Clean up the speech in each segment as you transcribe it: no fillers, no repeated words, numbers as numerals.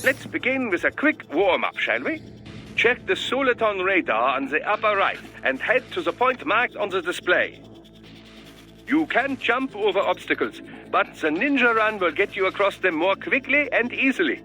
Let's begin with a quick warm-up, shall we? Check the Soliton radar on the upper right and head to the point marked on the display. You can jump over obstacles, but the ninja run will get you across them more quickly and easily.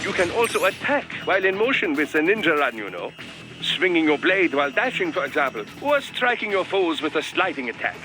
You can also attack while in motion with the ninja run, you know. Swinging your blade while dashing, for example, or striking your foes with a sliding attack.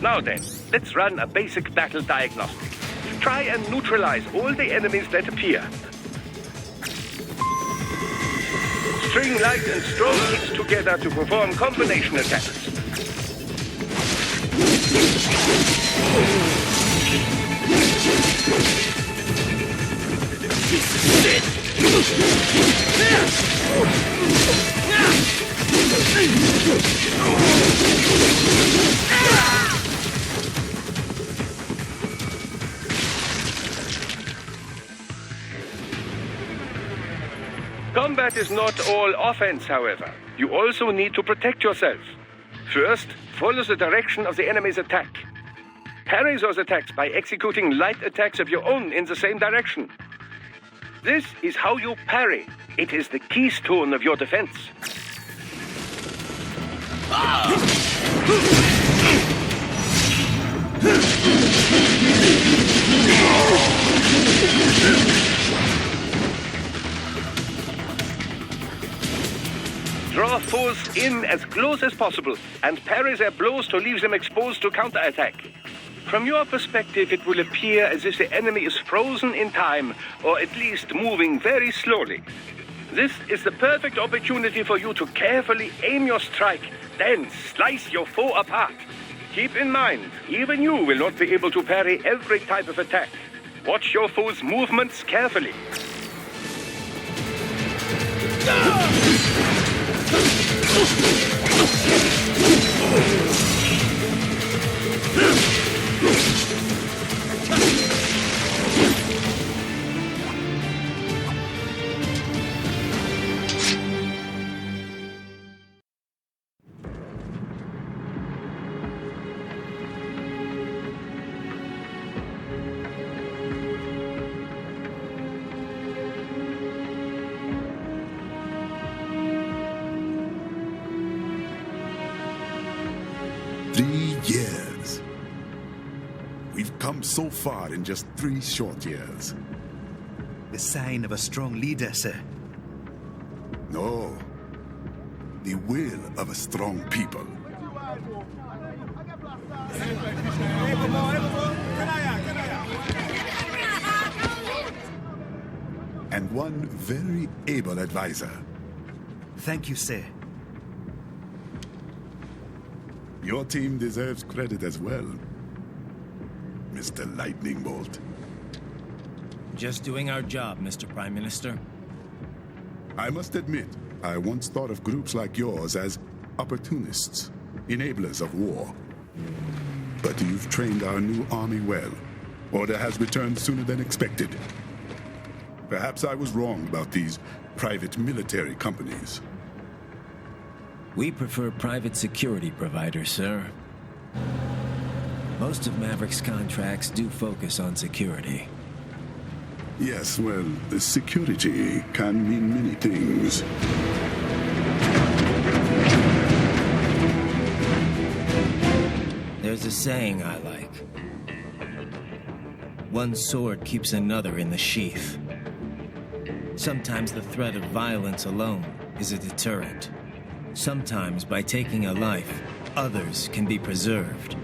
Now then, let's run a basic battle diagnostic. Try and neutralize all the enemies that appear. String light and strong hits together to perform combination attacks. Combat is not all offense, however. You also need to protect yourself. First, follow the direction of the enemy's attack. Parry those attacks by executing light attacks of your own in the same direction. This is how you parry. It is the keystone of your defense. Draw foes in as close as possible and parry their blows to leave them exposed to counterattack. From your perspective, it will appear as if the enemy is frozen in time, or at least moving very slowly. This is the perfect opportunity for you to carefully aim your strike, then slice your foe apart. Keep in mind, even you will not be able to parry every type of attack. Watch your foe's movements carefully. We've come so far in just 3 short years. The sign of a strong leader, sir. No. The will of a strong people. And one very able advisor. Thank you, sir. Your team deserves credit as well, Mr. Lightning Bolt. Just doing our job, Mr. Prime Minister. I must admit, I once thought of groups like yours as opportunists, enablers of war. But you've trained our new army well. Order has returned sooner than expected. Perhaps I was wrong about these private military companies. We prefer private security providers, sir. Most of Maverick's contracts do focus on security. Yes, well, security can mean many things. There's a saying I like. One sword keeps another in the sheath. Sometimes the threat of violence alone is a deterrent. Sometimes by taking a life, others can be preserved.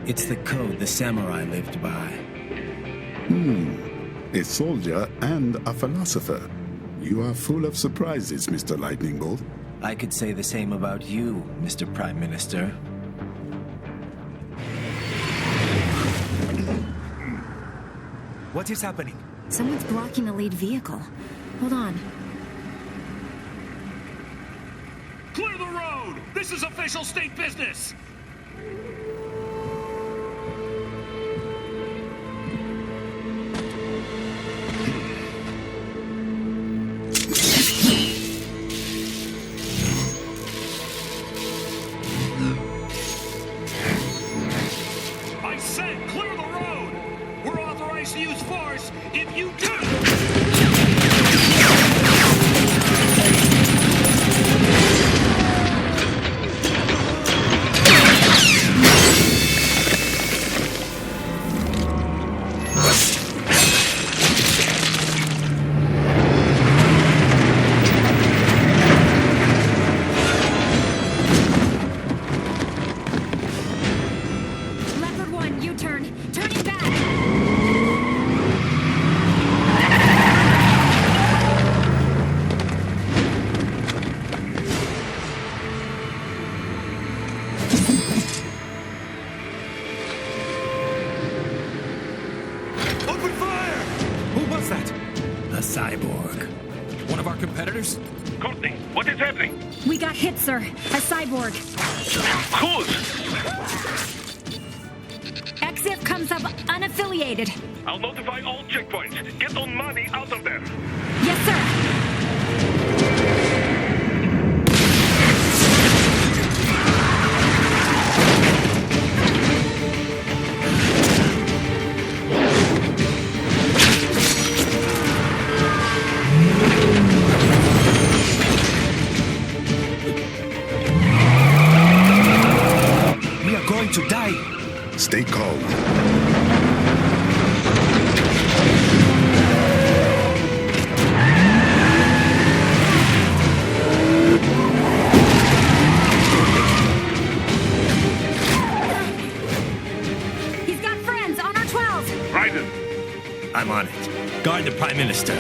It's the code the samurai lived by. A soldier and a philosopher. You are full of surprises, Mr. Lightning Bolt. I could say the same about you, Mr. Prime Minister. What is happening? Someone's blocking the lead vehicle. Hold on. Clear the road! This is official state business! I said clear the road! We're authorized to use force if you do! Leopard 1, U-turn. Turning back. Open fire! Who was that? A cyborg. One of our competitors? Courtney, what is happening? We got hit, sir. A cyborg. Whose? Exif comes up unaffiliated. I'll notify all checkpoints. Get on money out of there. Yes, sir. We are going to die. Stay calm. He's got friends on our 12s. Raiden, I'm on it. Guard the Prime Minister.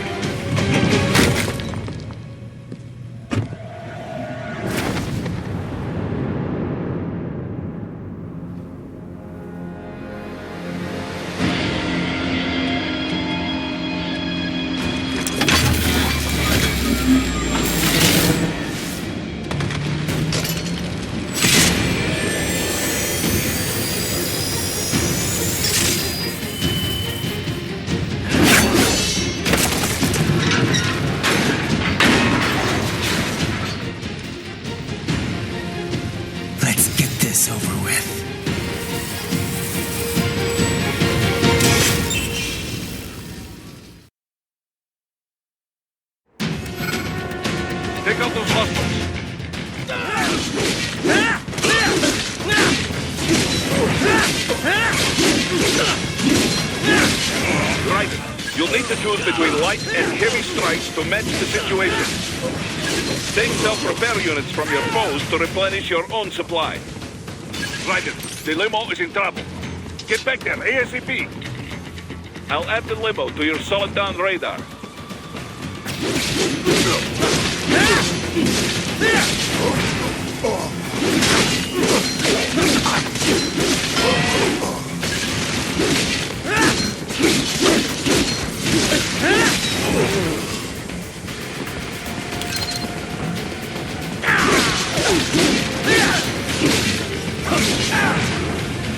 You'll need to choose between light and heavy strikes to match the situation. Take self-repair units from your foes to replenish your own supply. Ryder, the limo is in trouble. Get back there, ASAP. I'll add the limo to your solid down radar.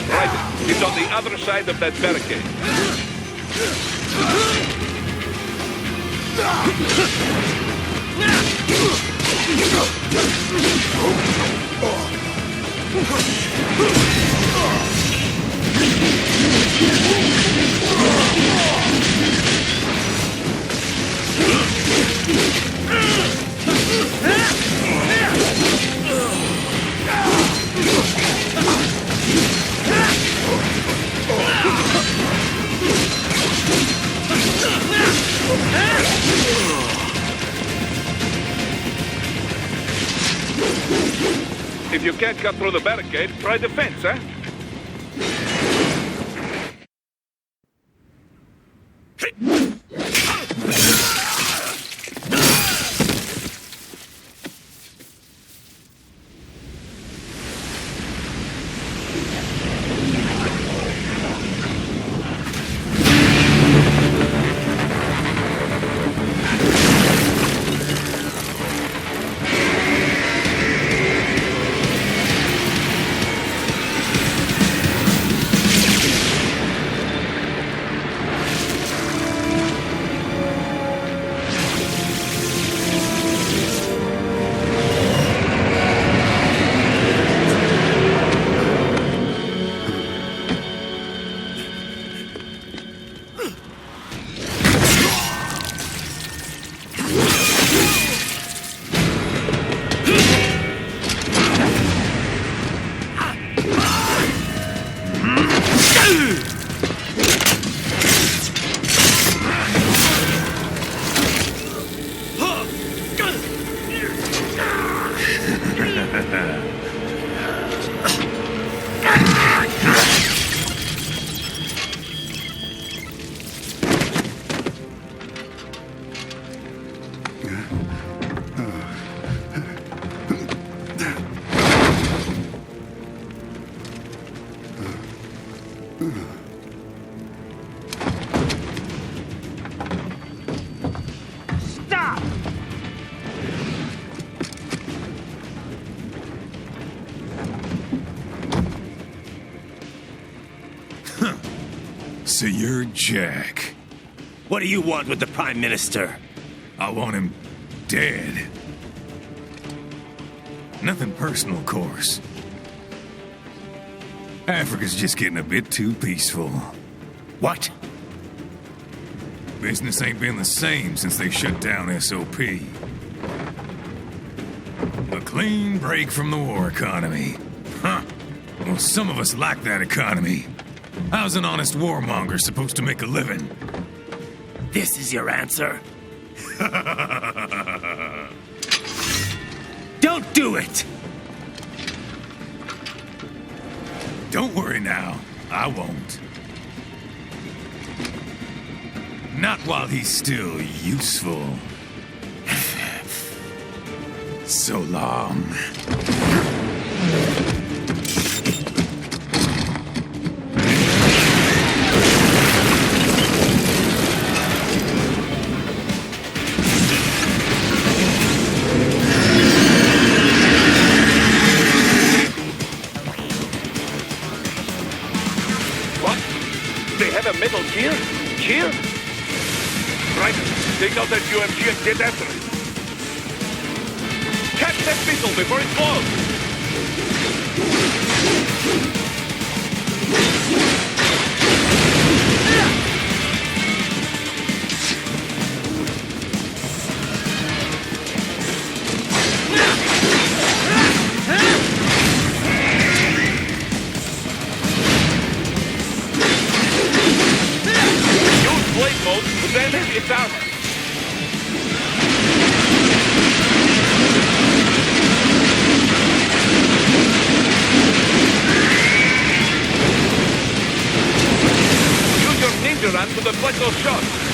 Right, he's on the other side of that barricade. If you can't cut through the barricade, try the fence, eh? So you're Jack. What do you want with the Prime Minister? I want him dead. Nothing personal, of course. Africa's just getting a bit too peaceful. What? Business ain't been the same since they shut down SOP. A clean break from the war economy. Huh. Well, some of us like that economy. How's an honest warmonger supposed to make a living? This is your answer? Don't do it! Don't worry now. I won't. Not while he's still useful. So long. Metal gear? Gear? Right. Take out that UMG and get after it. Catch that missile before it blade mode to examine its armor. Use your ninja run to deflect those shots.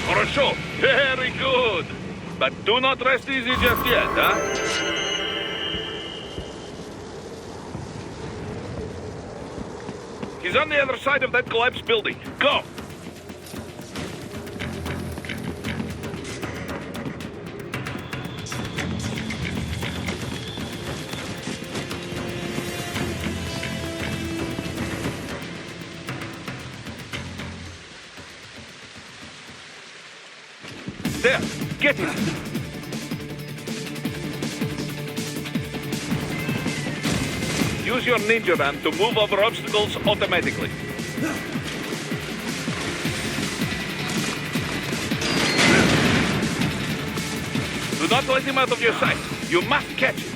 Хорошо. Very good. But do not rest easy just yet, huh? He's on the other side of that collapsed building. Go! There! Get him! Use your ninja van to move over obstacles automatically. Do not let him out of your sight. You must catch him.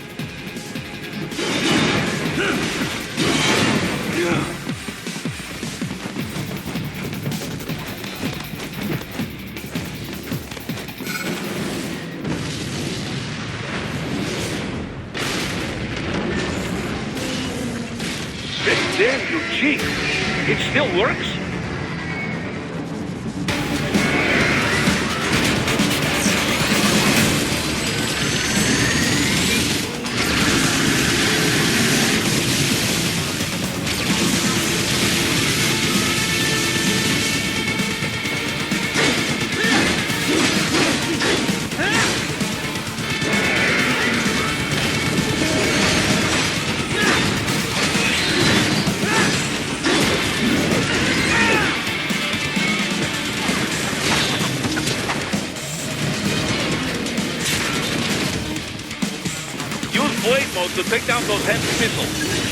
There, you cheat. It still works? Blade mode to take down those heavy missiles.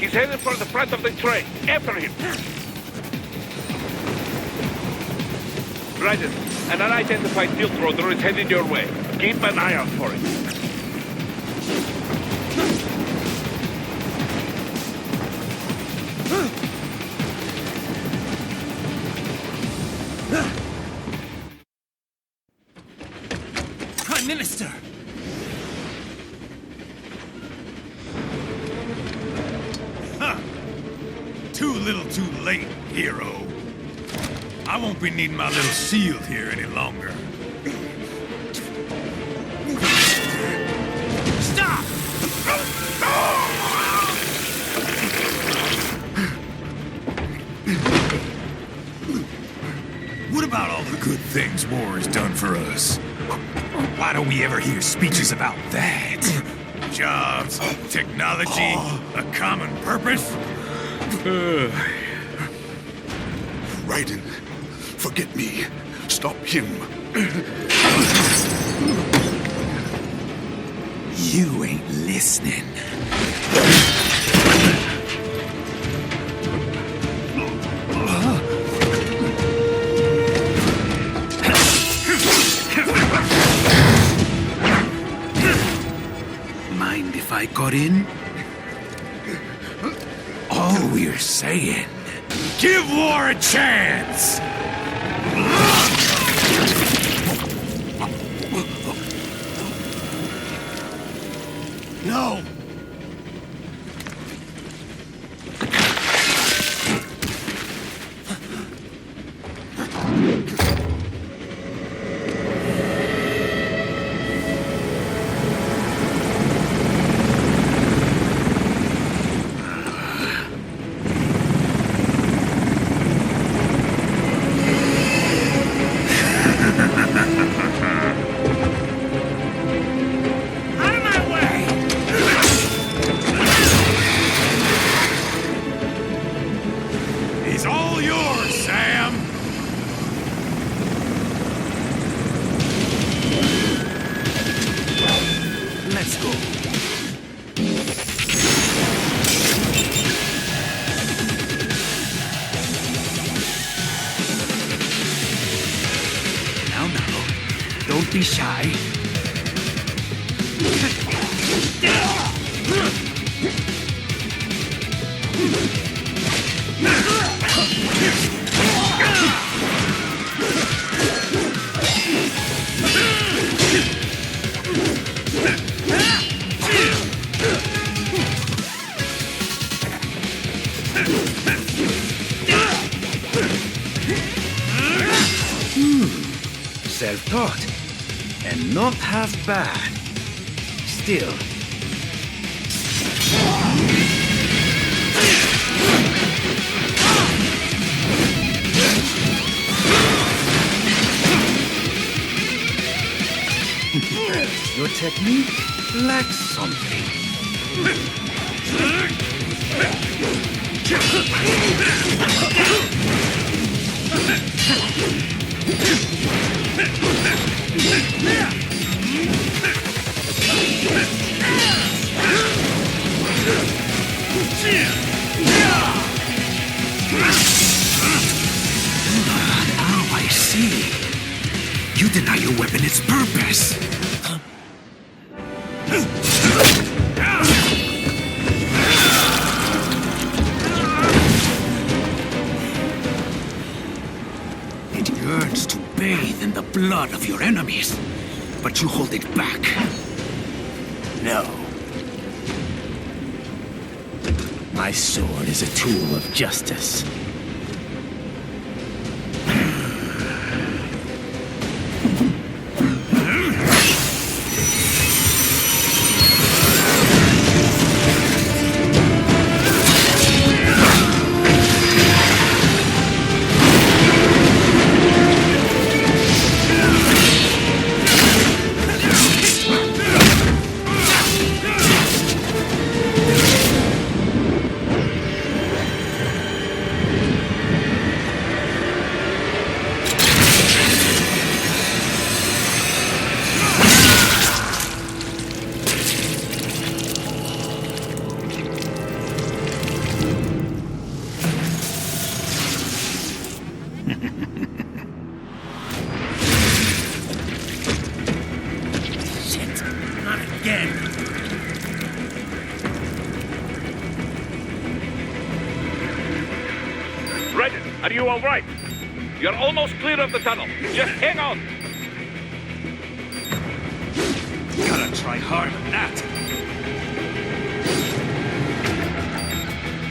He's headed for the front of the train. After him. Roger. An unidentified field roader is headed your way. Keep an eye out for it. Too little too late, hero. I won't be needing my little shield here any longer. Stop! What about all the good things war has done for us? Why don't we ever hear speeches about that? Jobs, technology, a common purpose? Raiden, forget me. Stop him. You ain't listening. Mind if I got in? All we're saying... Give war a chance! No! He's all yours, Sam! Let's go. Now, don't be shy. Self-taught, and not half bad. Still. Your technique lacks something. Now I see. You deny your weapon its purpose. It yearns to bathe in the blood of your enemies, but you hold it back. No. My sword is a tool of justice. Shit, not again. Raiden, are you all right? You're almost clear of the tunnel. Just hang on. Gotta try harder than that.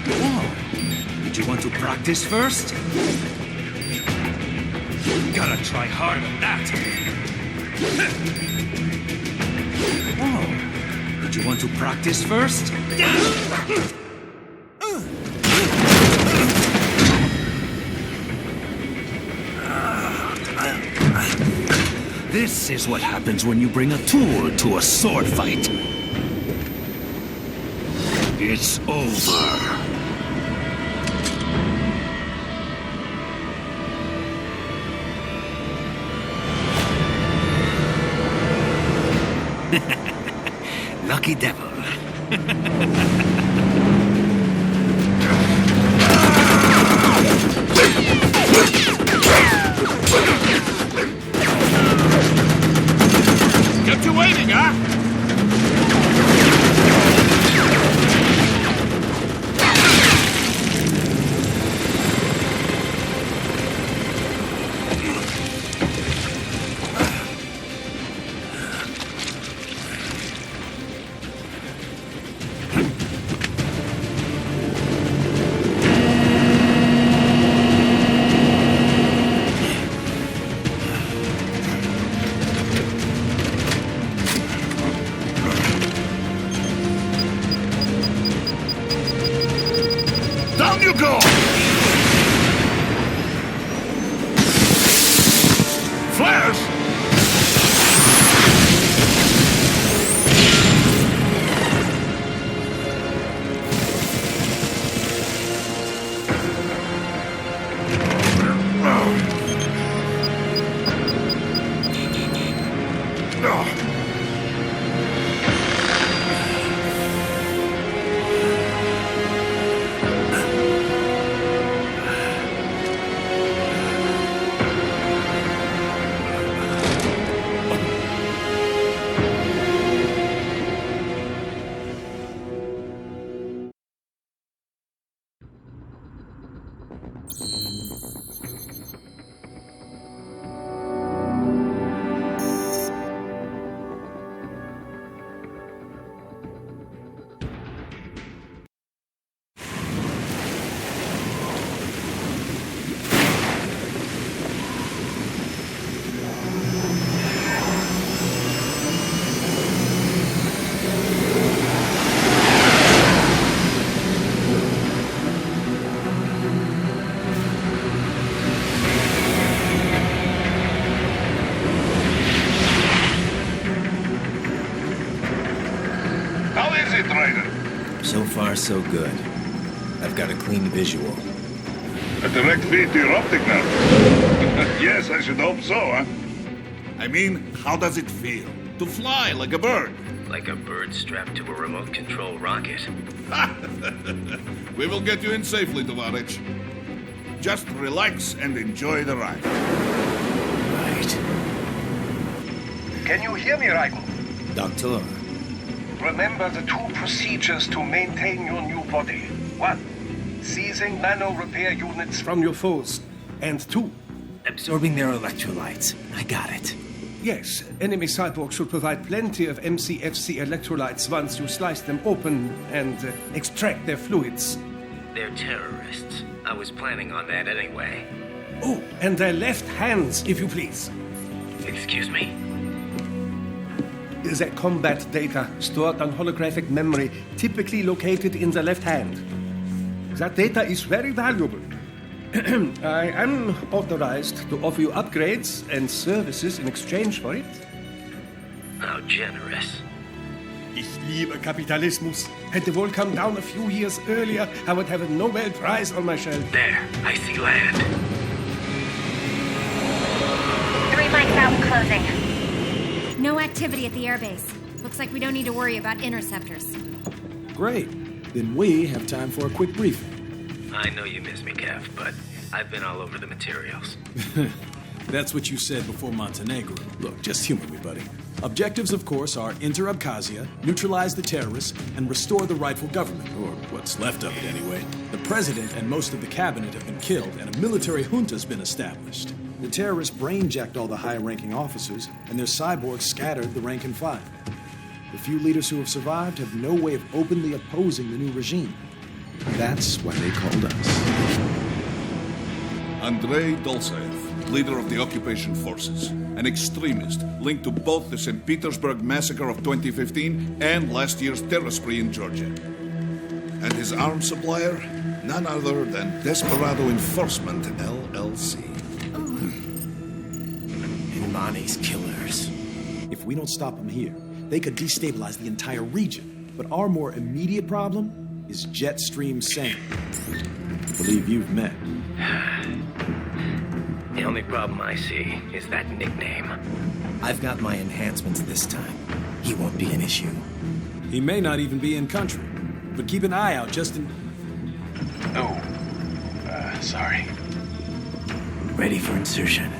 Whoa. Did You want to practice first? Gotta try harder than that. Oh, did you want to practice first? This is what happens when you bring a tool to a sword fight. It's over. Lucky devil. Kept you waiting, huh? Down you go! Flares! So far, so good. I've got a clean visual. A direct feed to your optic now. Yes, I should hope so, huh? I mean, how does it feel? To fly like a bird? Like a bird strapped to a remote control rocket. We will get you in safely, Tovarich. Just relax and enjoy the ride. Right. Can you hear me, Raiden? Doctor. Remember the two procedures to maintain your new body. 1. Seizing nano repair units from your foes. And 2. Absorbing their electrolytes. I got it. Yes, enemy cyborgs should provide plenty of MCFC electrolytes once you slice them open and extract their fluids. They're terrorists. I was planning on that anyway. Oh, and their left hands, if you please. Excuse me? The combat data stored on holographic memory, typically located in the left hand. That data is very valuable. I am authorized to offer you upgrades and services in exchange for it. How generous. Ich liebe Kapitalismus. Had the wall come down a few years earlier, I would have a Nobel Prize on my shelf. There, I see land. 3 mics out, closing. No activity at the airbase. Looks like we don't need to worry about interceptors. Great. Then we have time for a quick briefing. I know you miss me, Kev, but I've been all over the materials. That's what you said before Montenegro. Look, just humor me, buddy. Objectives, of course, are enter Abkhazia, neutralize the terrorists, and restore the rightful government, or what's left of it anyway. The president and most of the cabinet have been killed, and a military junta's been established. The terrorists brain-jacked all the high-ranking officers, and their cyborgs scattered the rank and file. The few leaders who have survived have no way of openly opposing the new regime. That's why they called us. Andrei Dolzaev, leader of the occupation forces, an extremist linked to both the St. Petersburg massacre of 2015 and last year's terror spree in Georgia. And his arms supplier? None other than Desperado Enforcement, LLC. Imani's killers. If we don't stop them here, they could destabilize the entire region. But our more immediate problem is Jetstream Sam. I believe you've met. The only problem I see is that nickname. I've got my enhancements this time. He won't be an issue. He may not even be in country. But keep an eye out just in... Oh. Sorry. Ready for insertion.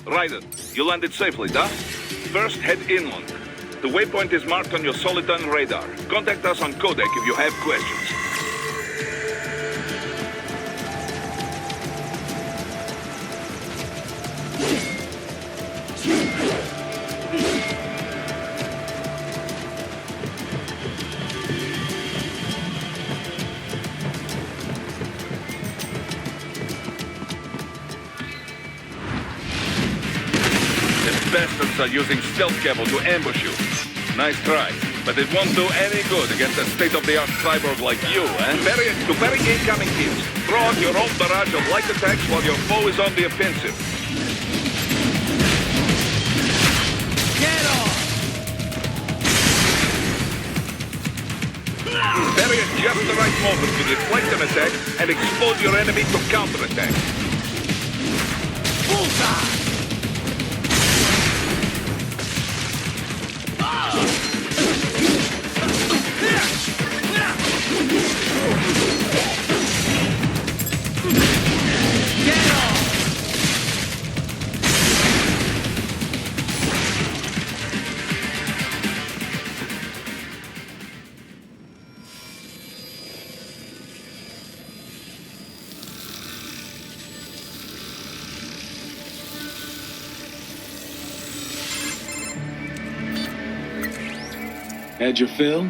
Ryder, you landed safely, duh? First, head inland. The waypoint is marked on your Soliton radar. Contact us on Codec if you have questions. Bastards are using stealth cable to ambush you. Nice try, but it won't do any good against a state-of-the-art cyborg like you, eh? To bury incoming teams, throw out your own barrage of light attacks while your foe is on the offensive. Get on! Bury at just the right moment to deflect an attack and expose your enemy to counterattack. Bullseye! Had your fill?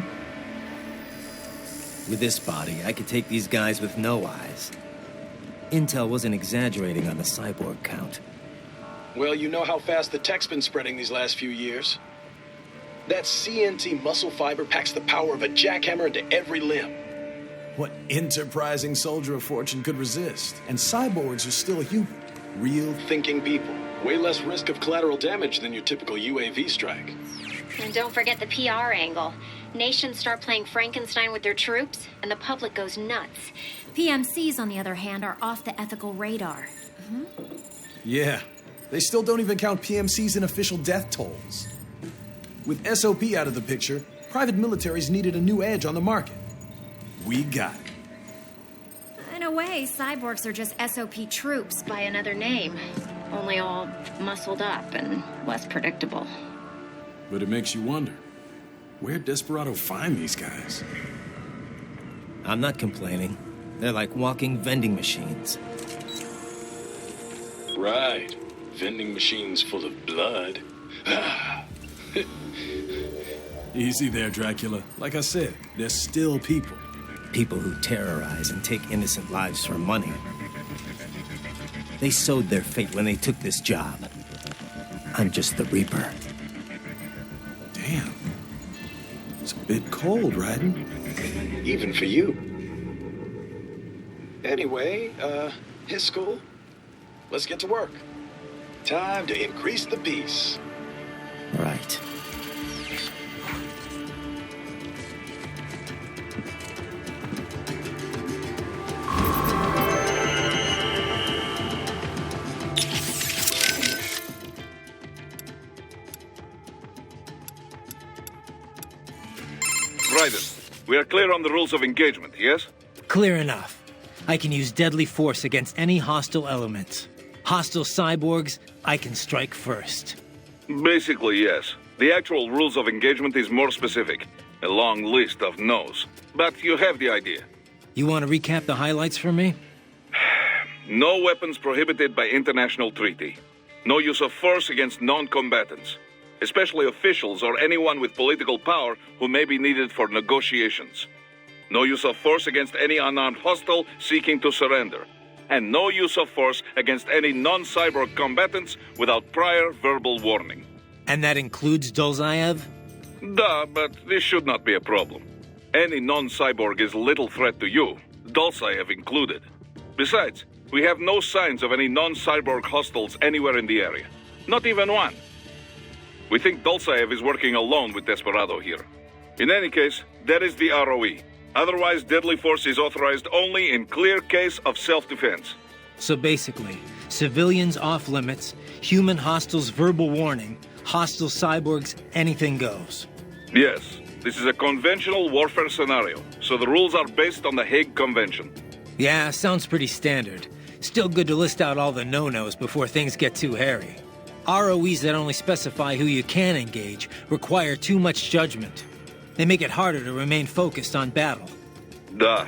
With this body, I could take these guys with no eyes. Intel wasn't exaggerating on the cyborg count. Well, you know how fast the tech's been spreading these last few years. That CNT muscle fiber packs the power of a jackhammer into every limb. What enterprising soldier of fortune could resist? And cyborgs are still human. Real thinking people. Way less risk of collateral damage than your typical UAV strike. And don't forget the PR angle. Nations start playing Frankenstein with their troops, and the public goes nuts. PMCs, on the other hand, are off the ethical radar. Yeah. They still don't even count PMCs in official death tolls. With SOP out of the picture, private militaries needed a new edge on the market. We got it. In a way, cyborgs are just SOP troops by another name. Only all muscled up and less predictable. But it makes you wonder, where'd Desperado find these guys? I'm not complaining. They're like walking vending machines. Right. Vending machines full of blood. Easy there, Dracula. Like I said, they're still people. People who terrorize and take innocent lives for money. They sowed their fate when they took this job. I'm just the Reaper. Damn. It's a bit cold, Raiden. Even for you. Anyway, his school? let's get to work. Time to increase the peace. Right. Raiden, we are clear on the rules of engagement, yes? Clear enough. I can use deadly force against any hostile elements. Hostile cyborgs, I can strike first. Basically, yes. The actual rules of engagement is more specific. A long list of no's. But you have the idea. You want to recap the highlights for me? No weapons prohibited by international treaty. No use of force against non-combatants, especially officials or anyone with political power who may be needed for negotiations. No use of force against any unarmed hostile seeking to surrender. And no use of force against any non-cyborg combatants without prior verbal warning. And that includes Dolzaev? Duh, but this should not be a problem. Any non-cyborg is little threat to you, Dolzaev included. Besides, we have no signs of any non-cyborg hostiles anywhere in the area. Not even one. We think Dolzaev is working alone with Desperado here. In any case, that is the ROE. Otherwise, deadly force is authorized only in clear case of self-defense. So basically, civilians off limits, human hostiles verbal warning, hostile cyborgs, anything goes. Yes, this is a conventional warfare scenario, so the rules are based on the Hague Convention. Yeah, sounds pretty standard. Still good to list out all the no-nos before things get too hairy. ROEs that only specify who you can engage require too much judgment. They make it harder to remain focused on battle. Duh.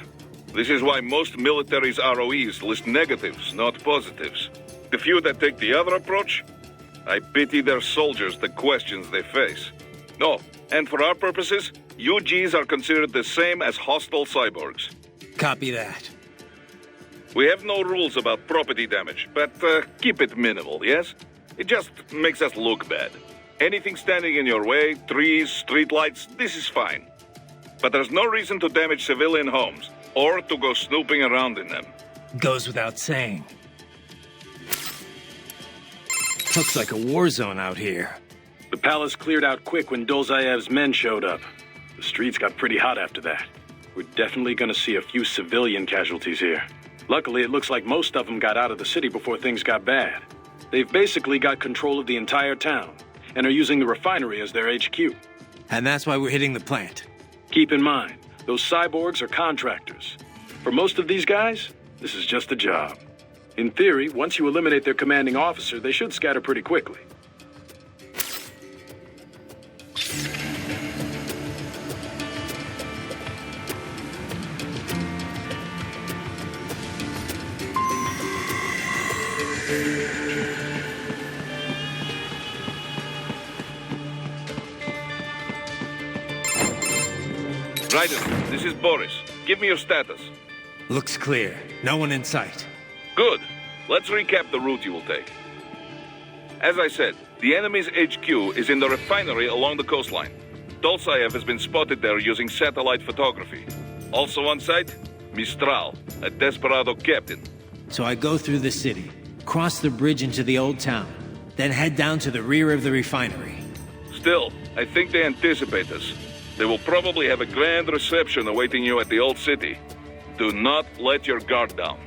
This is why most militaries' ROEs list negatives, not positives. The few that take the other approach, I pity their soldiers the questions they face. No, and for our purposes, UGs are considered the same as hostile cyborgs. Copy that. We have no rules about property damage, but keep it minimal, yes? It just makes us look bad. Anything standing in your way, trees, streetlights, this is fine. But there's no reason to damage civilian homes, or to go snooping around in them. Goes without saying. Looks like a war zone out here. The palace cleared out quick when Dolzaev's men showed up. The streets got pretty hot after that. We're definitely gonna see a few civilian casualties here. Luckily, it looks like most of them got out of the city before things got bad. They've basically got control of the entire town, and are using the refinery as their HQ. And that's why we're hitting the plant. Keep in mind, those cyborgs are contractors. For most of these guys, this is just a job. In theory, once you eliminate their commanding officer, they should scatter pretty quickly. Raiden, this is Boris. Give me your status. Looks clear. No one in sight. Good. Let's recap the route you will take. As I said, the enemy's HQ is in the refinery along the coastline. Dolzaev has been spotted there using satellite photography. Also on site, Mistral, a Desperado captain. So I go through the city, cross the bridge into the old town, then head down to the rear of the refinery. Still, I think they anticipate us. They will probably have a grand reception awaiting you at the old city. Do not let your guard down.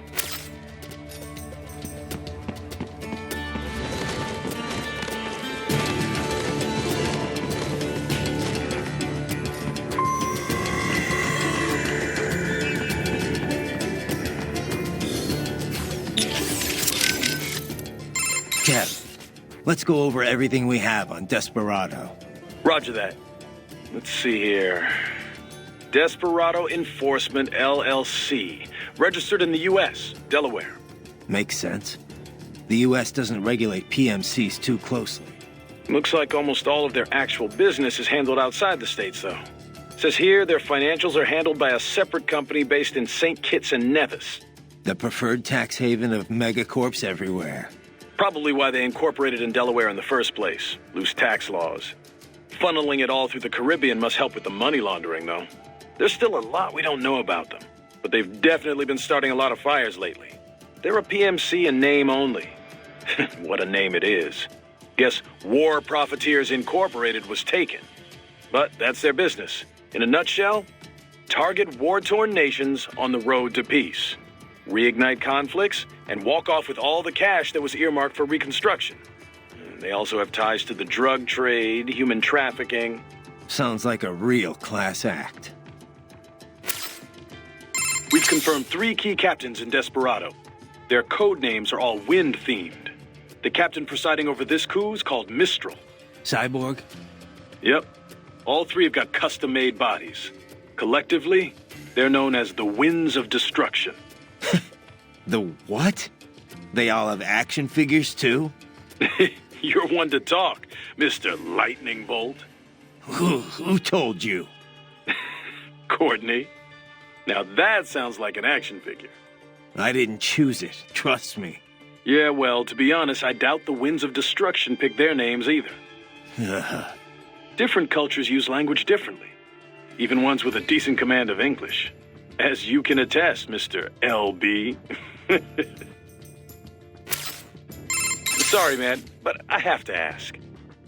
Kev, let's go over everything we have on Desperado. Roger that. Let's see here. Desperado Enforcement, LLC. Registered in the U.S., Delaware. Makes sense. The U.S. doesn't regulate PMCs too closely. Looks like almost all of their actual business is handled outside the States, though. Says here their financials are handled by a separate company based in St. Kitts and Nevis. The preferred tax haven of megacorps everywhere. Probably why they incorporated in Delaware in the first place. Loose tax laws. Funneling it all through the Caribbean must help with the money laundering, though. There's still a lot we don't know about them, but they've definitely been starting a lot of fires lately. They're a PMC in name only, What a name it is. Guess War Profiteers Incorporated was taken. But that's their business. In a nutshell, target war-torn nations on the road to peace. Reignite conflicts, and walk off with all the cash that was earmarked for reconstruction. They also have ties to the drug trade, human trafficking. Sounds like a real class act. We've confirmed 3 key captains in Desperado. Their code names are all wind-themed. The captain presiding over this coup is called Mistral. Cyborg? Yep. All 3 have got custom-made bodies. Collectively, they're known as the Winds of Destruction. The what? They all have action figures, too? You're one to talk, Mr. Lightning Bolt. Who told you? Courtney. Now that sounds like an action figure. I didn't choose it, trust me. Yeah, well, to be honest, I doubt the Winds of Destruction picked their names either. Different cultures use language differently. Even ones with a decent command of English. As you can attest, Mr. LB. Sorry, man, but I have to ask.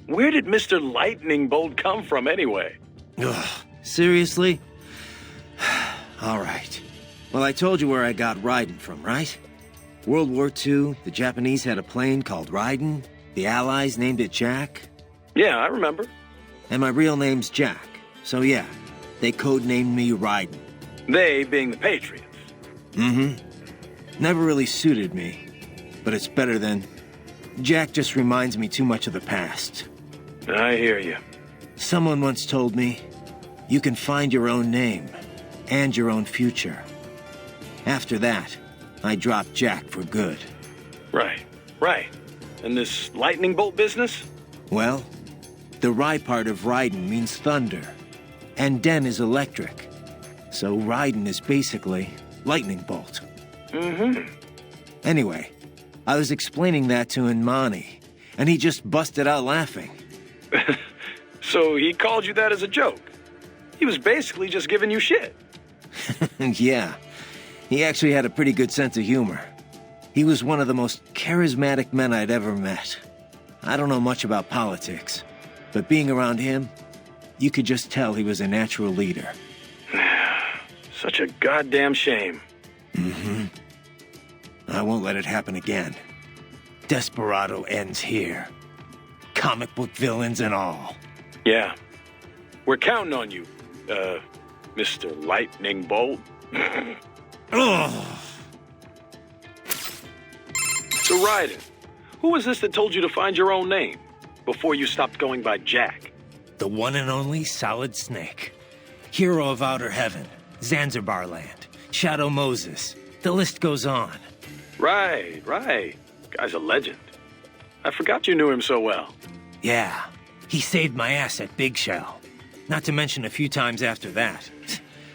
Where did Mr. Lightning Bolt come from anyway? Ugh, seriously? All right. Well, I told you where I got Raiden from, right? World War II, the Japanese had a plane called Raiden. The Allies named it Jack. Yeah, I remember. And my real name's Jack. So yeah, they codenamed me Raiden. They being the Patriots. Mm-hmm. Never really suited me. But it's better than... Jack just reminds me too much of the past. I hear you. Someone once told me, you can find your own name and your own future. After that, I dropped Jack for good. Right. And this lightning bolt business? Well, the Rai part of Raiden means thunder, and Den is electric. So Raiden is basically lightning bolt. Mm-hmm. Anyway, I was explaining that to Inmani, and he just busted out laughing. So he called you that as a joke? He was basically just giving you shit. Yeah, he actually had a pretty good sense of humor. He was one of the most charismatic men I'd ever met. I don't know much about politics, but being around him, you could just tell he was a natural leader. Such a goddamn shame. Mm-hmm. I won't let it happen again. Desperado ends here. Comic book villains and all. Yeah. We're counting on you, Mr. Lightning Bolt. Ugh. So Raiden, who was this that told you to find your own name before you stopped going by Jack? The one and only Solid Snake. Hero of Outer Heaven, Zanzibar Land, Shadow Moses. The list goes on. Right. Guy's a legend. I forgot you knew him so well. Yeah, he saved my ass at Big Shell. Not to mention a few times after that.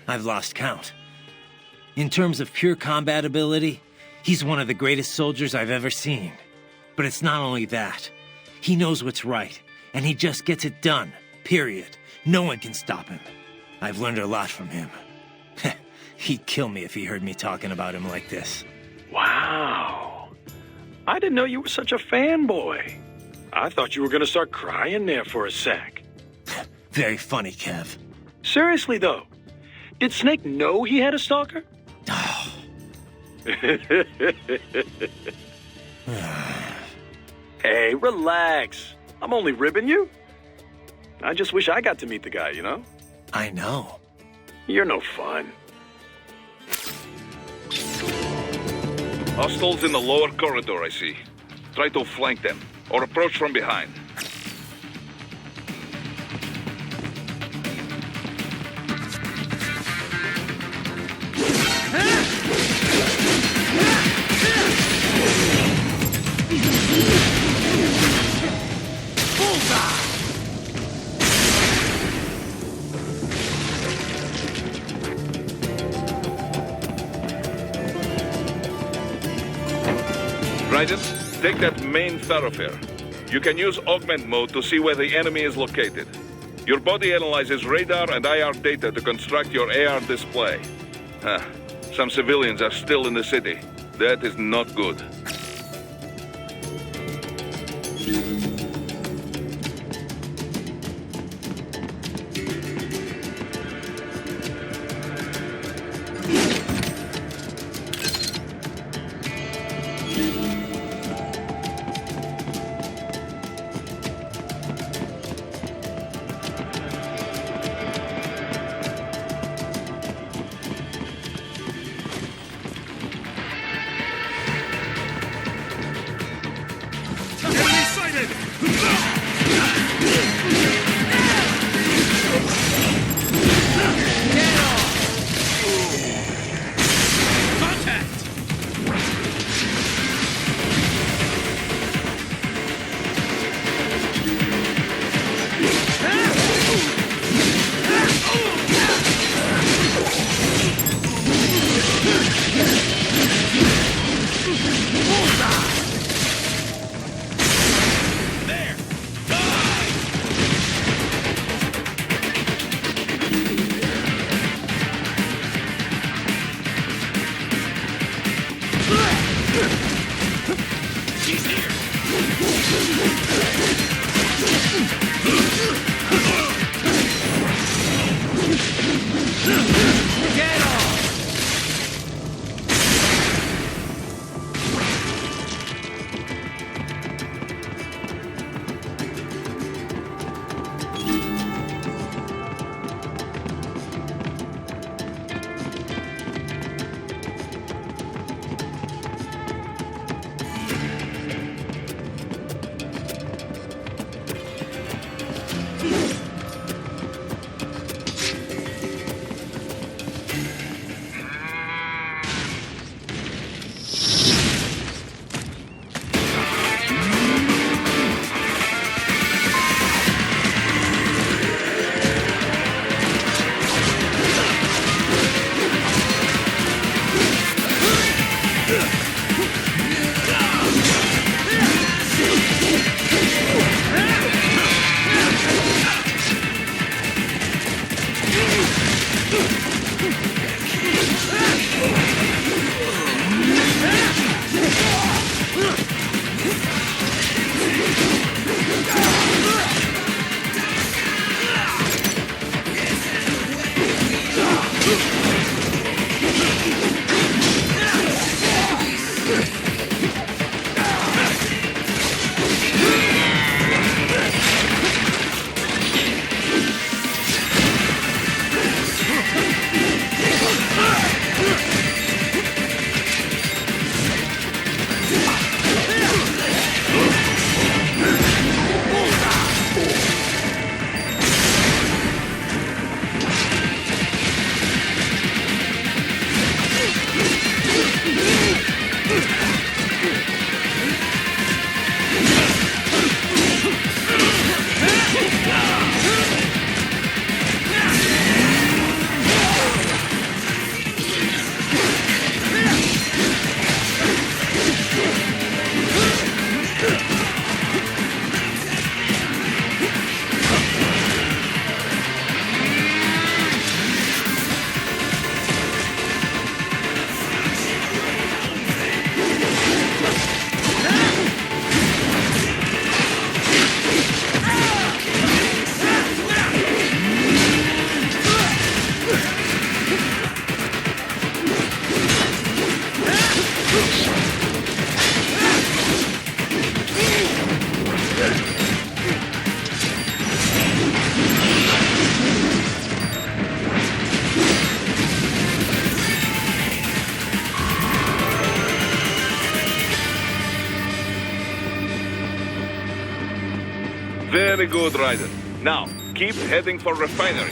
I've lost count. In terms of pure combat ability, he's one of the greatest soldiers I've ever seen. But it's not only that. He knows what's right, and he just gets it done, period. No one can stop him. I've learned a lot from him. He'd kill me if he heard me talking about him like this. Wow. I didn't know you were such a fanboy. I thought you were gonna start crying there for a sec. Very funny, Kev. Seriously, though, did Snake know he had a stalker? Oh. Hey, relax. I'm only ribbing you. I just wish I got to meet the guy, you know? I know. You're no fun. Hostiles in the lower corridor, I see. Try to flank them, or approach from behind. Raiden, take that main thoroughfare. You can use augment mode to see where the enemy is located. Your body analyzes radar and IR data to construct your AR display. Some civilians are still in the city. That is not good. Very good, Ryder. Now, keep heading for refinery.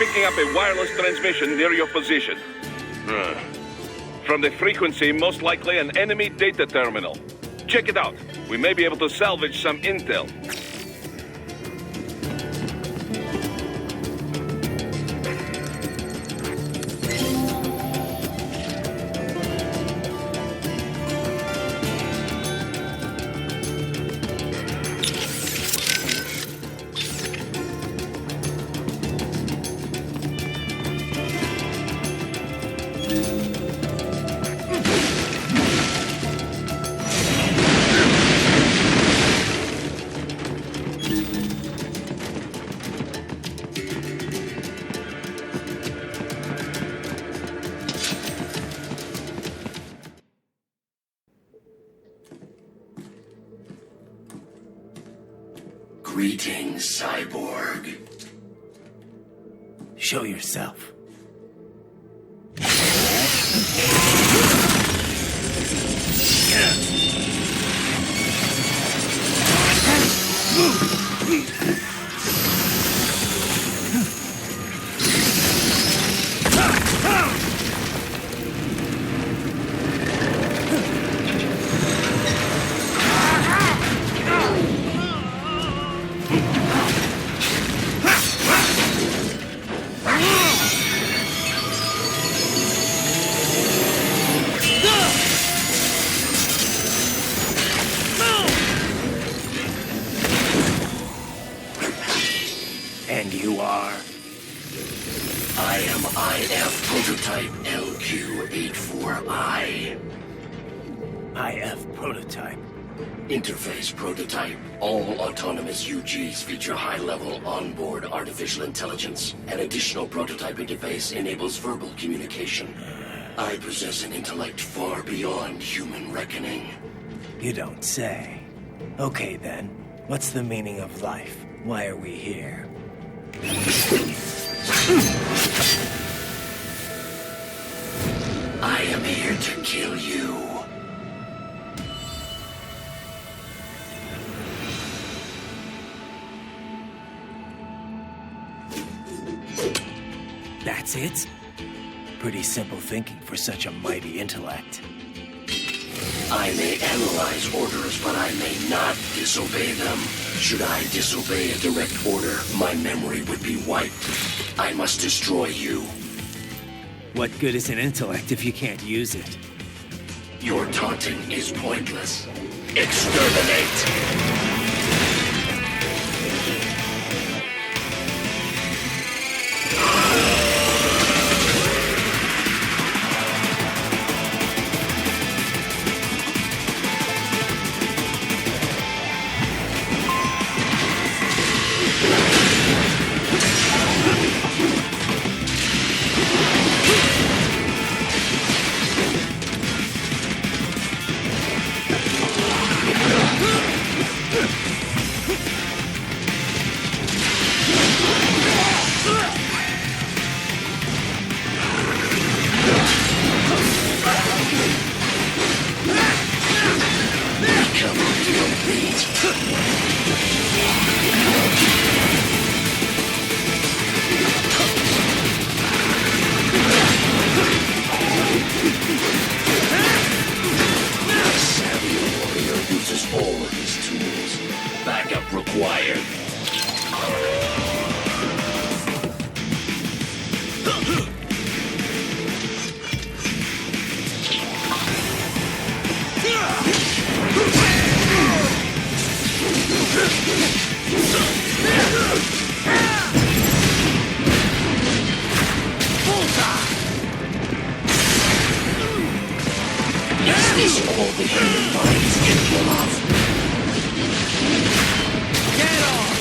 picking up a wireless transmission near your position. From the frequency, most likely an enemy data terminal. Check it out. We may be able to salvage some intel. Greetings, cyborg. Show yourself. And you are? I am IF Prototype LQ84I. IF Prototype. Interface Prototype. All autonomous UGs feature high-level onboard artificial intelligence. An additional prototype interface enables verbal communication. I possess an intellect far beyond human reckoning. You don't say. Okay then, what's the meaning of life? Why are we here? I am here to kill you. That's it? Pretty simple thinking for such a mighty intellect. I may analyze orders, but I may not disobey them. Should I disobey a direct order, my memory would be wiped. I must destroy you. What good is an intellect if you can't use it? Your taunting is pointless. Exterminate! Required. Is this all the human minds capable of? Get off!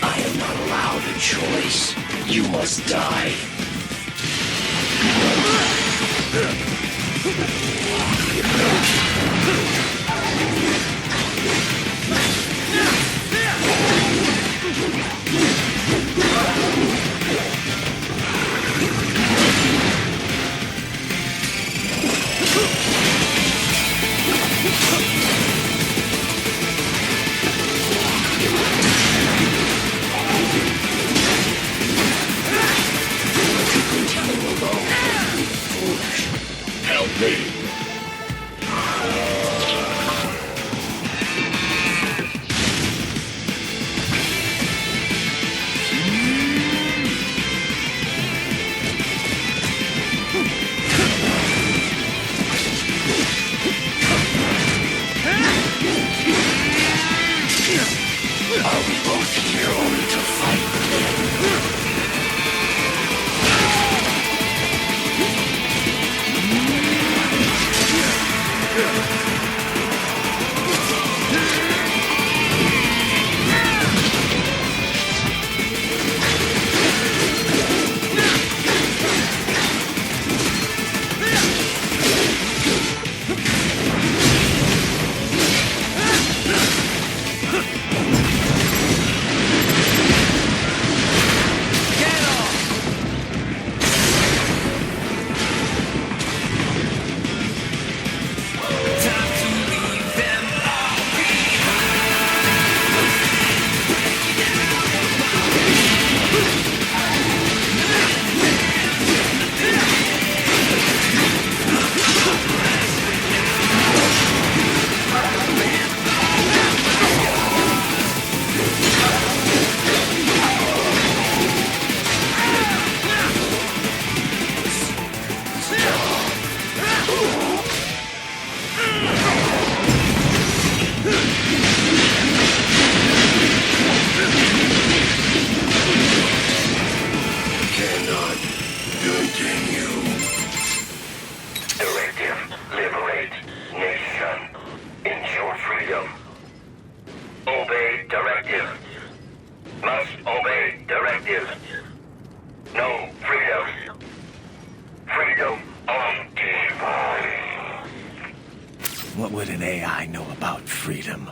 I am not allowed a choice. You must die. Help me. Are we both here only to fight? What would an AI know about freedom?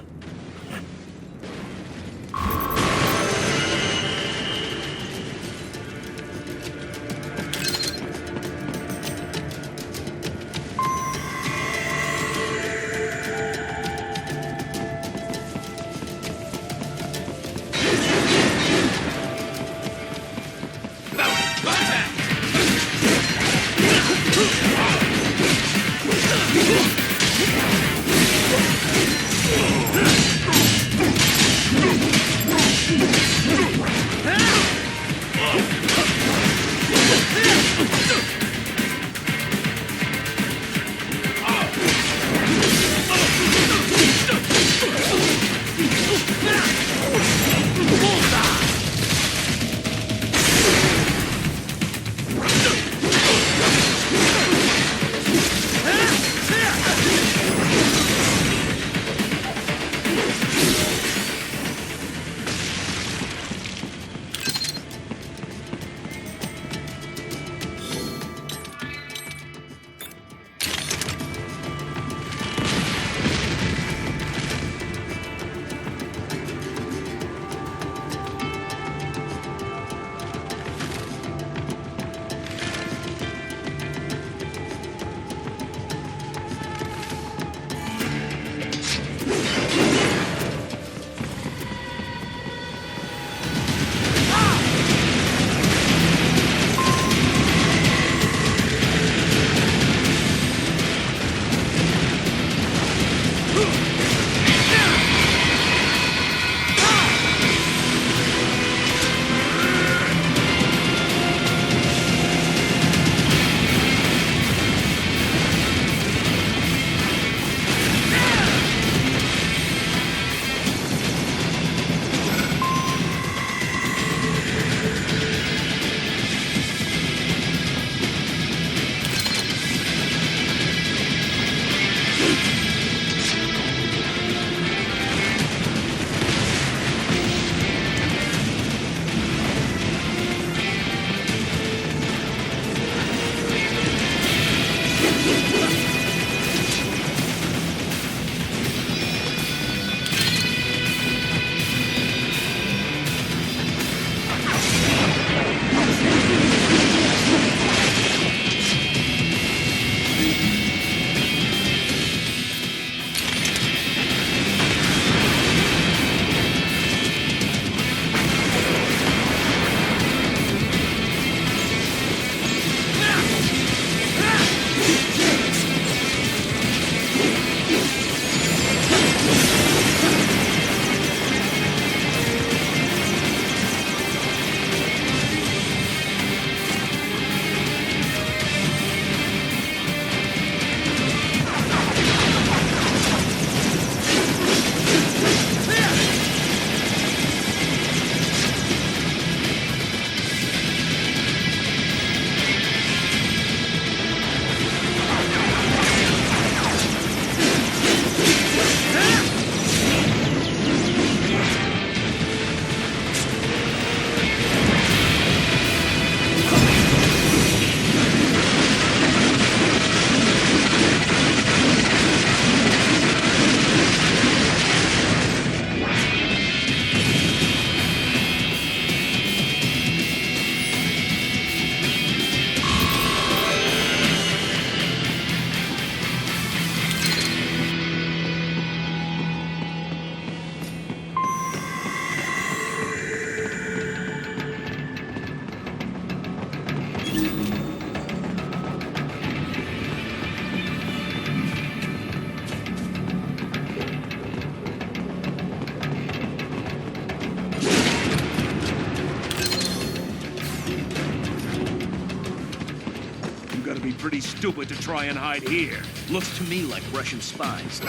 gotta be pretty stupid to try and hide here. Looks to me like Russian spies.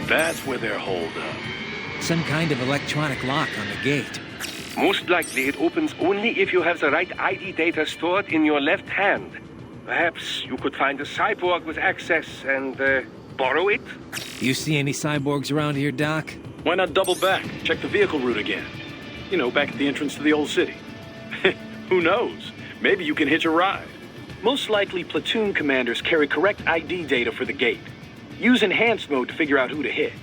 That's where they're holed up. Some kind of electronic lock on the gate. Most likely it opens only if you have the right ID data stored in your left hand. Perhaps you could find a cyborg with access and borrow it? You see any cyborgs around here, Doc? Why not double back? Check the vehicle route again. You know, back at the entrance to the old city. Who knows? Maybe you can hitch a ride. Most likely platoon commanders carry correct ID data for the gate. Use enhanced mode to figure out who to hit.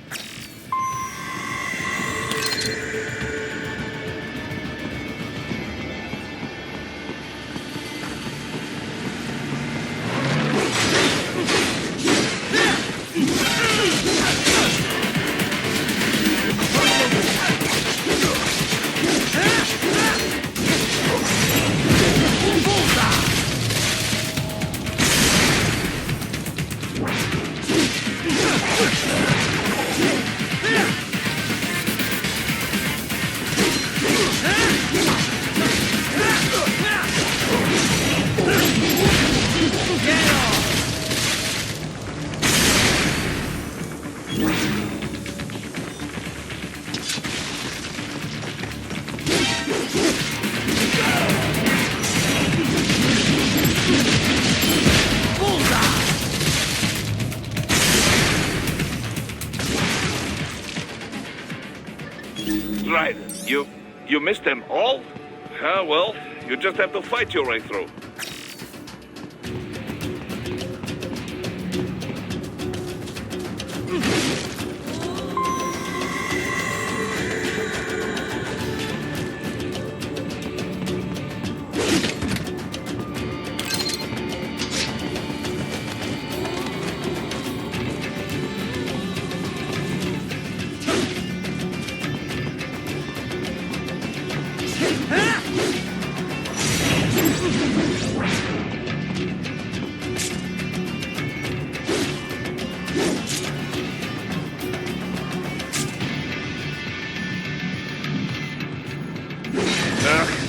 Right. You missed them all? Ah, well, you just have to fight your way through.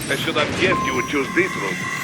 I should have guessed you would choose this route.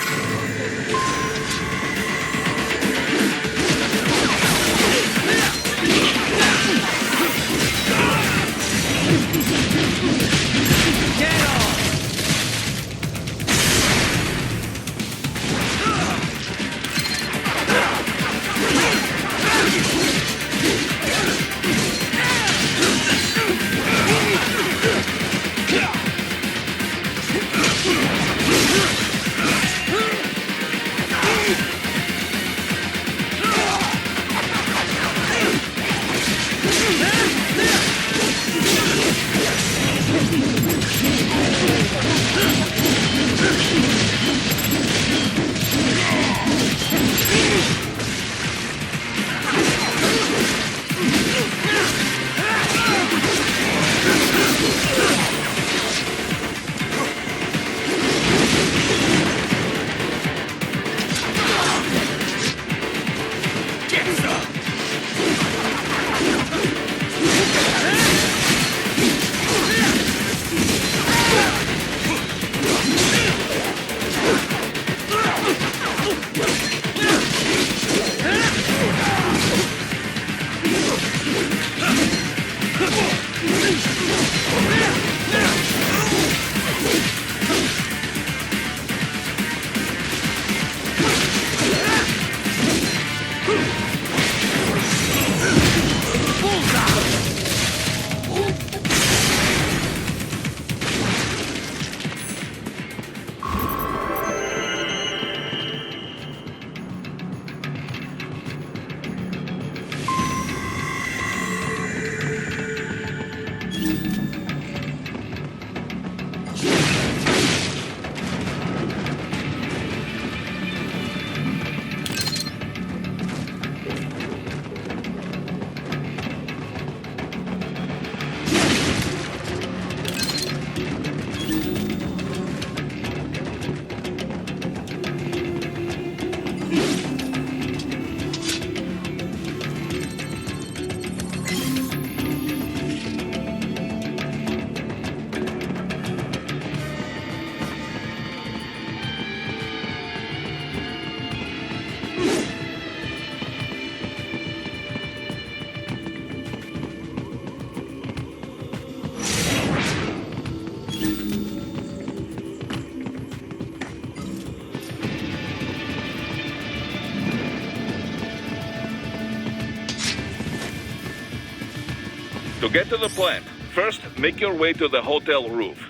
To get to the plant, first make your way to the hotel roof.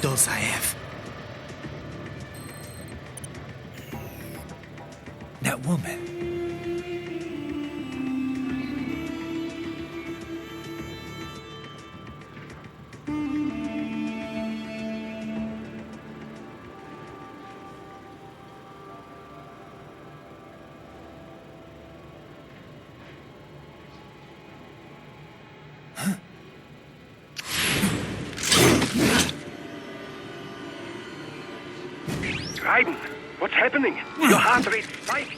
Dolzaev. That woman. Raiden, what's happening? Your heart rate spiked.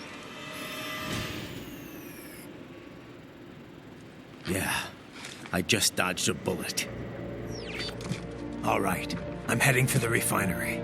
Yeah, I just dodged a bullet. All right, I'm heading for the refinery.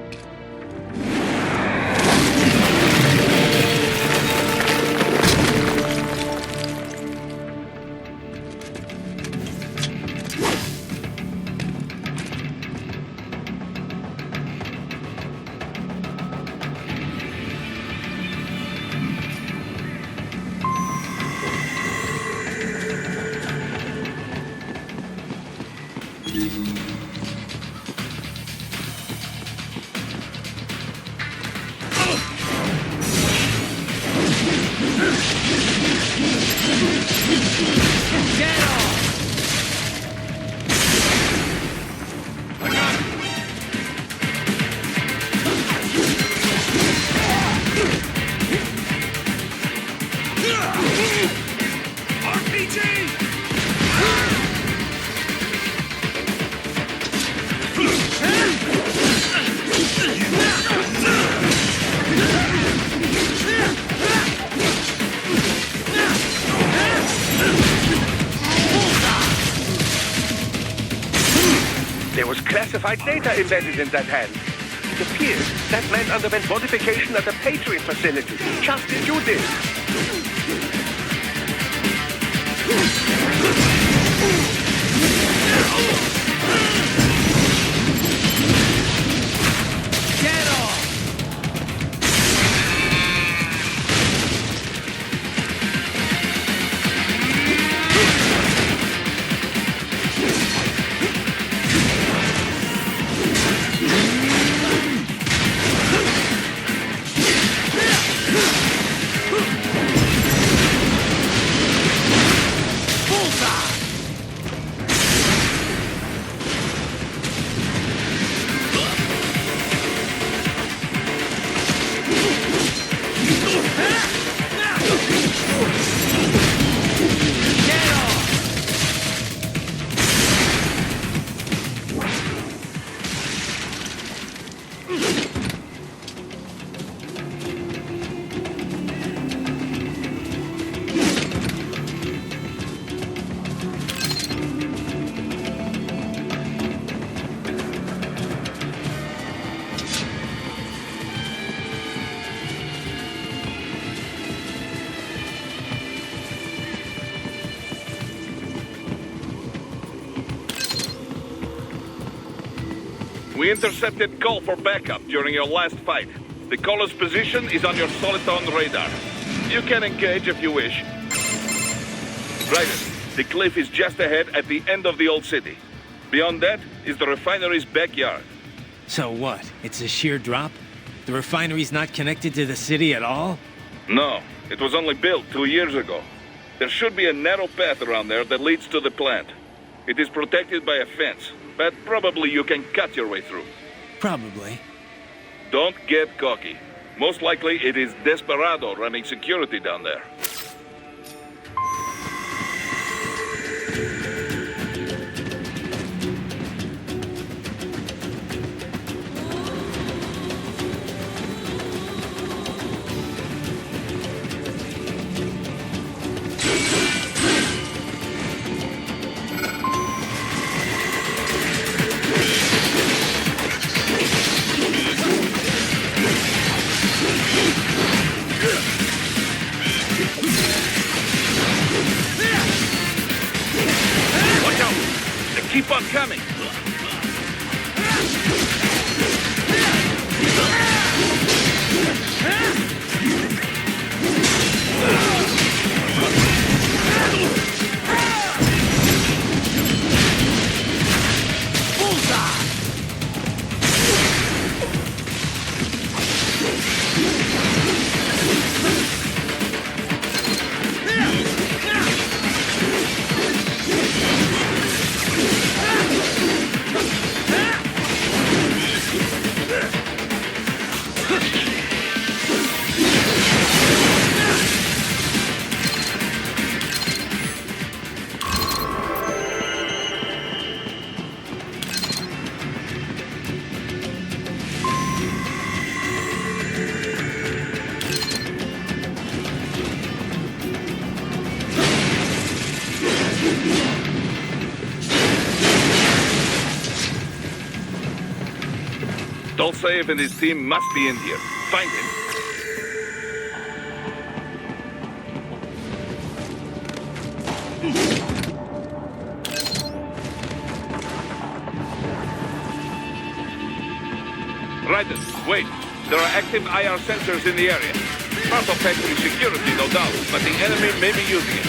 There was classified data embedded in that hand. It appears that man underwent modification at the Patriot facility, just as you did. Get off! We intercepted call for backup during your last fight. The caller's position is on your Soliton radar. You can engage if you wish. Raiden, the cliff is just ahead at the end of the old city. Beyond that is the refinery's backyard. So what? It's a sheer drop? The refinery's not connected to the city at all? No, it was only built 2 years ago. There should be a narrow path around there that leads to the plant. It is protected by a fence, but probably you can cut your way through. Probably. Don't get cocky. Most likely it is Desperado running security down there. Keep on coming. Dolzaev and his team must be in here. Find him. Raiden, wait. There are active IR sensors in the area. Part of factory security, no doubt, but the enemy may be using it.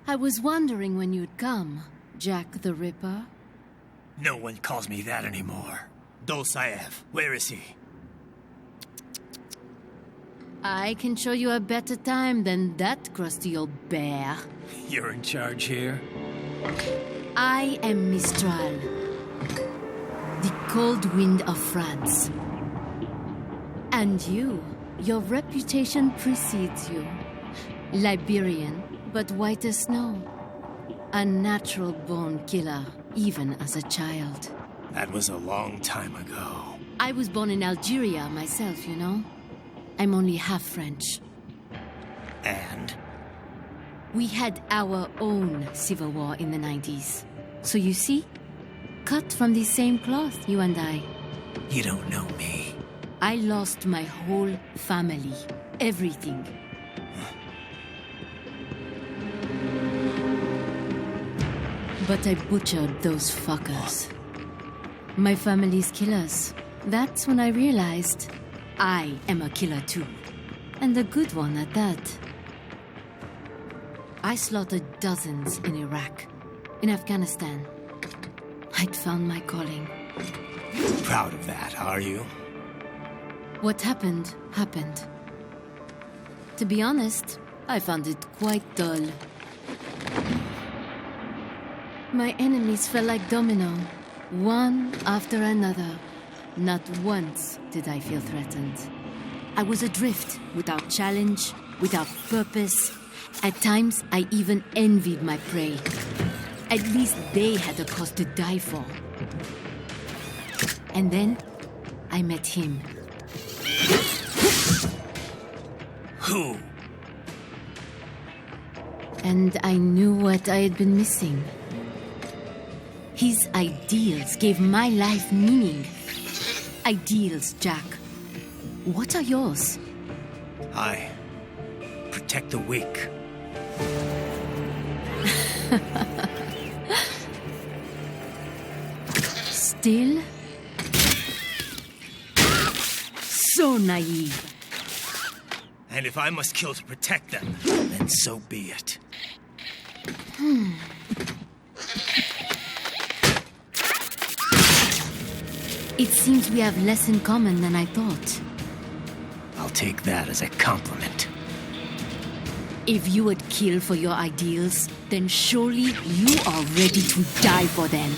I was wondering when you'd come, Jack the Ripper. No one calls me that anymore. Dolzaev, where is he? I can show you a better time than that crusty old bear. You're in charge here? I am Mistral, the cold wind of France. And your reputation precedes you. Liberian, but white as snow. A natural-born killer, even as a child. That was a long time ago. I was born in Algeria myself, you know. I'm only half French. And? We had our own civil war in the 90s. So you see? Cut from the same cloth, you and I. You don't know me. I lost my whole family. Everything. But I butchered those fuckers. My family's killers. That's when I realized I am a killer too. And a good one at that. I slaughtered dozens in Iraq, in Afghanistan. I'd found my calling. Proud of that, are you? What happened, happened. To be honest, I found it quite dull. My enemies fell like domino, one after another. Not once did I feel threatened. I was adrift, without challenge, without purpose. At times, I even envied my prey. At least they had a cause to die for. And then, I met him. Who? And I knew what I had been missing. His ideals gave my life meaning. Ideals, Jack. What are yours? I protect the weak. Still? So naive. And if I must kill to protect them, then so be it. It seems we have less in common than I thought. I'll take that as a compliment. If you would kill for your ideals, then surely you are ready to die for them.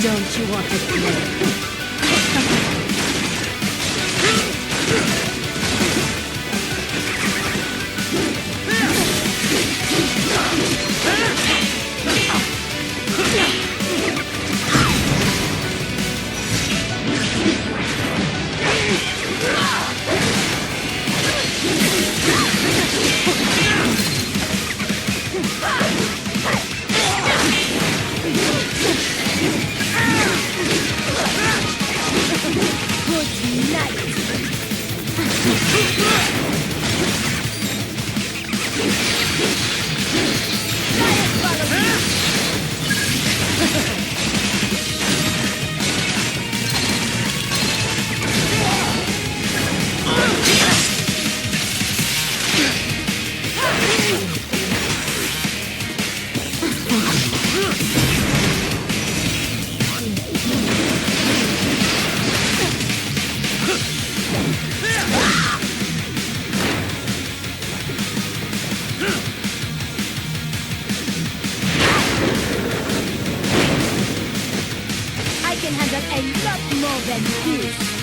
Don't you want to play? Over here!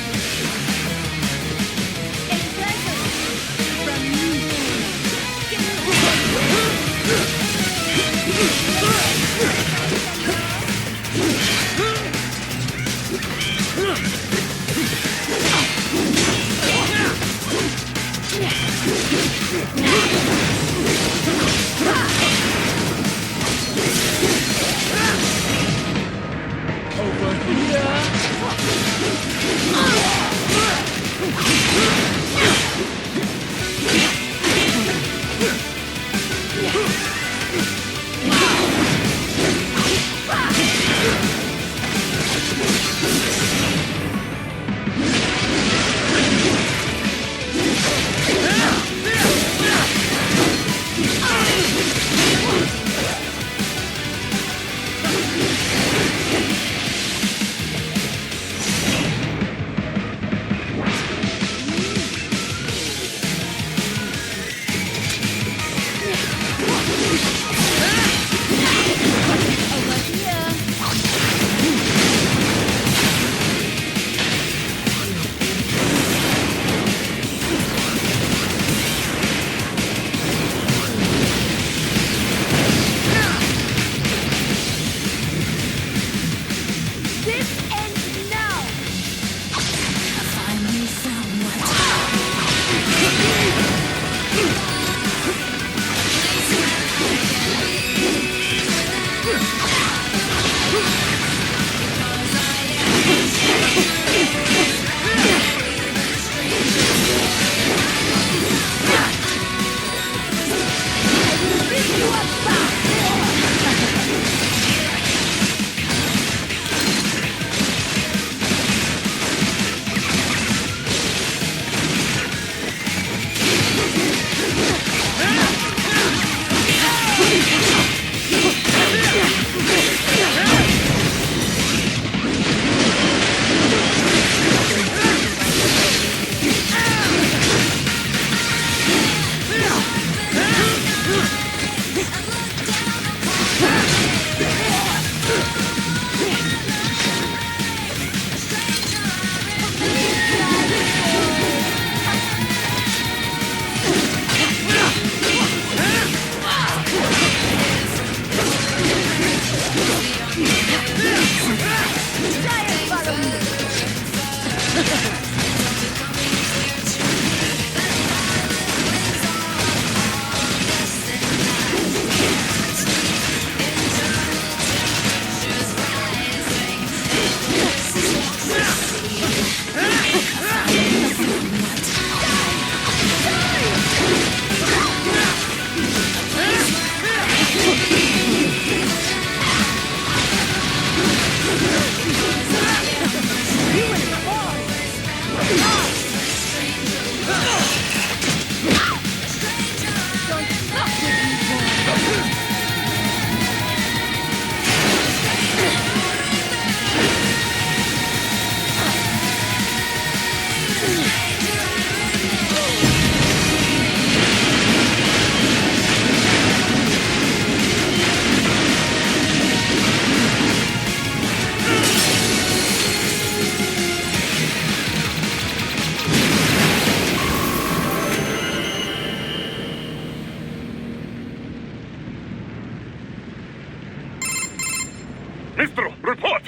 Mistro, report!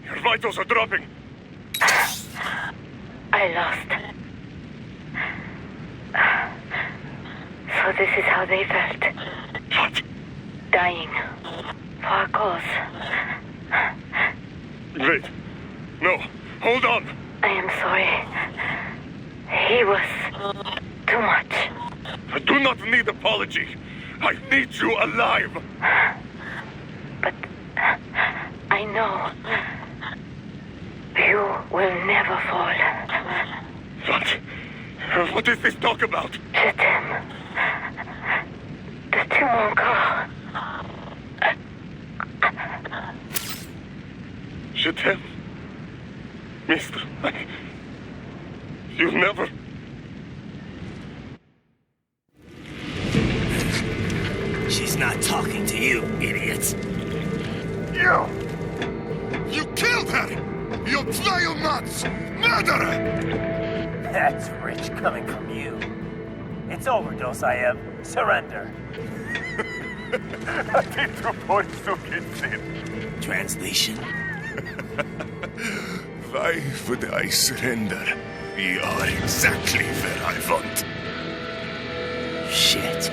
Your vitals are dropping. I lost. So this is how they felt. What? Dying. For a cause. Wait. No. Hold on. I am sorry. He was too much. I do not need apology. I need you alive. But I know you will never fall. What? What is this talk about? Je t'aime. Tu mon encore. Je t'aime. Mister, you never... She's not talking to you, idiot. You! You killed her! You vile nuts! Murderer! That's rich coming from you. It's overdose, I have. Surrender. Translation? Why would I surrender? We are exactly where I want. Shit.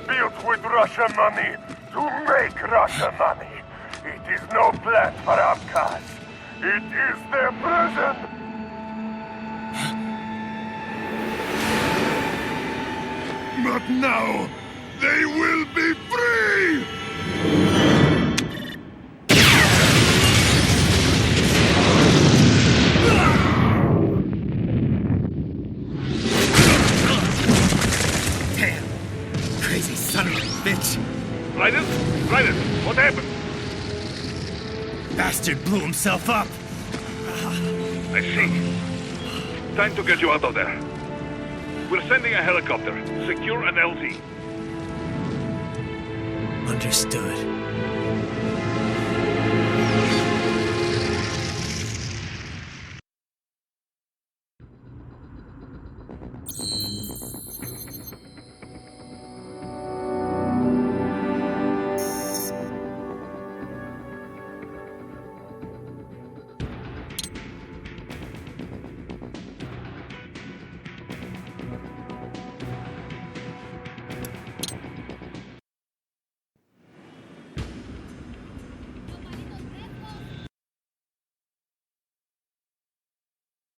Built with Russian money to make Russian money. It is no plan for outcasts. It is their prison. But now, they will be free! Damn! Crazy son of a bitch! Raiden? Raiden, what happened? Bastard blew himself up! I see. Time to get you out of there. We're sending a helicopter. Secure an LZ. Understood.